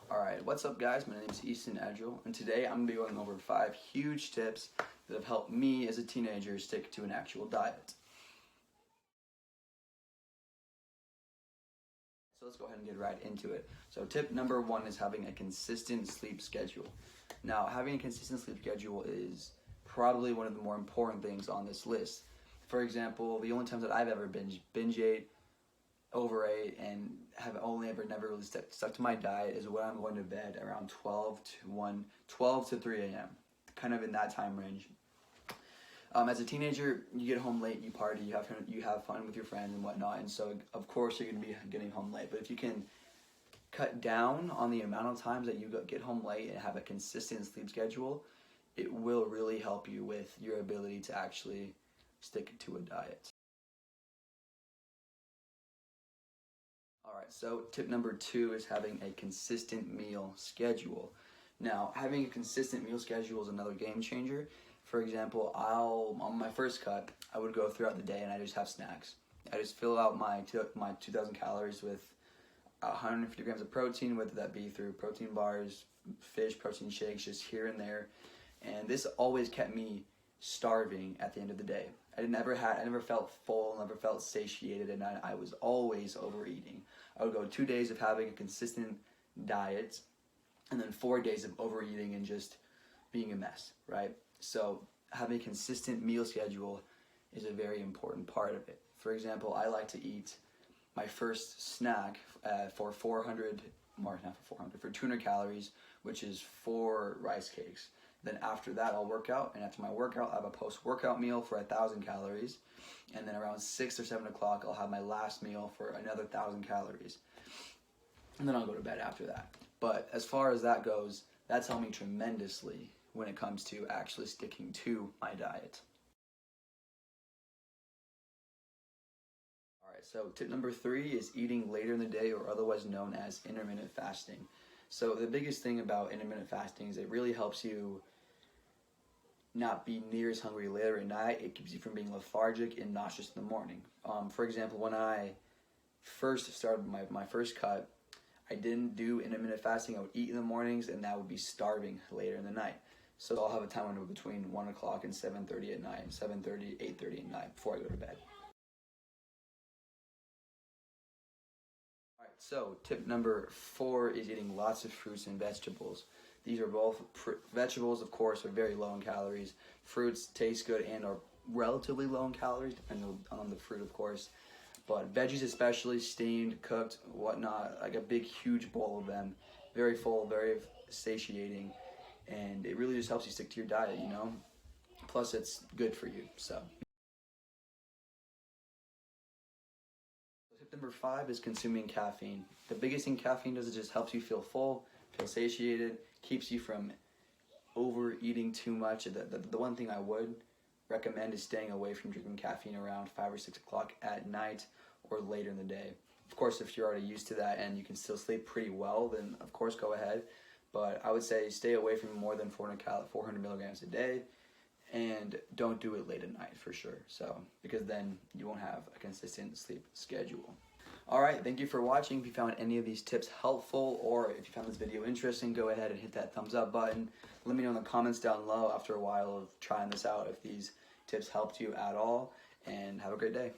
Alright, what's up guys? My name is Easton Edgel, and today I'm going to be going over 5 huge tips that have helped me as a teenager stick to an actual diet. So let's go ahead and get right into it. So tip number 1 is having a consistent sleep schedule. Now, having a consistent sleep schedule is probably one of the more important things on this list. For example, the only times that I've ever binge ate, overate, and have never really stuck to my diet is when I'm going to bed around 12 to 3 a.m. kind of in that time range. As a teenager, you get home late, you party, you have fun with your friends and whatnot, and so of course you're going to be getting home late. But if you can cut down on the amount of times that you get home late and have a consistent sleep schedule, it will really help you with your ability to actually stick to a diet. Alright, so tip number 2 is having a consistent meal schedule. Now, having a consistent meal schedule is another game changer. For example, on my first cut, I would go throughout the day and I just have snacks. I just fill out my 2,000 calories with 150 grams of protein, whether that be through protein bars, fish, protein shakes, just here and there. And this always kept me starving at the end of the day. I never felt full, never felt satiated, and I was always overeating. I would go 2 days of having a consistent diet, and then 4 days of overeating and just being a mess, right? So having a consistent meal schedule is a very important part of it. For example, I like to eat my first snack for 200 calories, which is 4 rice cakes. Then after that, I'll work out, and after my workout, I'll have a post-workout meal for 1,000 calories, and then around 6 or 7 o'clock, I'll have my last meal for another 1,000 calories, and then I'll go to bed after that. But as far as that goes, that's helped me tremendously when it comes to actually sticking to my diet. Alright, so tip number 3 is eating later in the day, or otherwise known as intermittent fasting. So the biggest thing about intermittent fasting is it really helps you not be near as hungry later at night. It keeps you from being lethargic and nauseous in the morning. For example, when I first started my first cut, I didn't do intermittent fasting. I would eat in the mornings, and that would be starving later in the night. So I'll have a time window between 1 o'clock and 7:30 at night, 7:30, 8:30 at night before I go to bed. Alright, so tip number 4 is eating lots of fruits and vegetables. These are both vegetables, of course, are very low in calories. Fruits taste good and are relatively low in calories, depending on the fruit, of course. But veggies, especially steamed, cooked, whatnot, like a big, huge bowl of them, very full, very satiating, and it really just helps you stick to your diet, you know. Plus, it's good for you. So, tip number 5 is consuming caffeine. The biggest thing caffeine does is just helps you feel full, feel satiated, keeps you from overeating too much. The one thing I would recommend is staying away from drinking caffeine around 5 or 6 o'clock at night or later in the day. Of course, if you're already used to that and you can still sleep pretty well, then of course go ahead. But I would say stay away from more than 400 milligrams a day, and don't do it late at night for sure. So, because then you won't have a consistent sleep schedule. Alright, thank you for watching. If you found any of these tips helpful, or if you found this video interesting, go ahead and hit that thumbs up button. Let me know in the comments down below after a while of trying this out if these tips helped you at all, and have a great day.